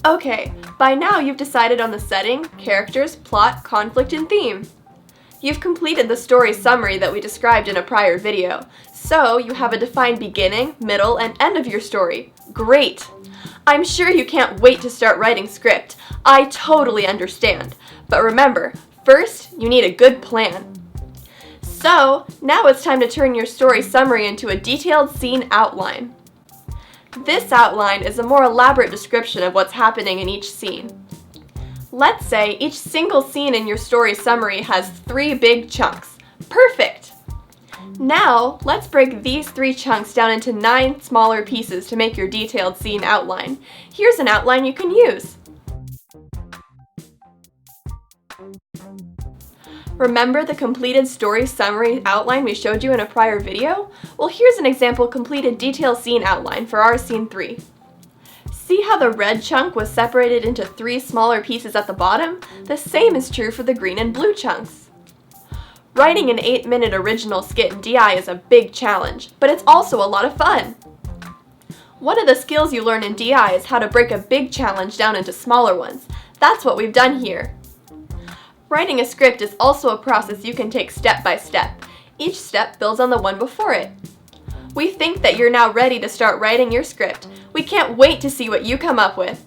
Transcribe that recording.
Okay, by now you've decided on the setting, characters, plot, conflict, and theme. You've completed the story summary that we described in a prior video, so you have a defined beginning, middle, and end of your story. Great! I'm sure you can't wait to start writing script. I totally understand. But remember, first you need a good plan. So, now it's time to turn your story summary into a detailed scene outline. This outline is a more elaborate description of what's happening in each scene. Let's say each single scene in your story summary has 3 big chunks. Perfect! Now, let's break these 3 chunks down into 9 smaller pieces to make your detailed scene outline. Here's an outline you can use. Remember the completed story summary outline we showed you in a prior video? Well, here's an example completed detailed scene outline for our scene 3. See how the red chunk was separated into 3 smaller pieces at the bottom? The same is true for the green and blue chunks. Writing an 8-minute original skit in DI is a big challenge, but it's also a lot of fun. One of the skills you learn in DI is how to break a big challenge down into smaller ones. That's what we've done here. Writing a script is also a process you can take step by step. Each step builds on the one before it. We think that you're now ready to start writing your script. We can't wait to see what you come up with.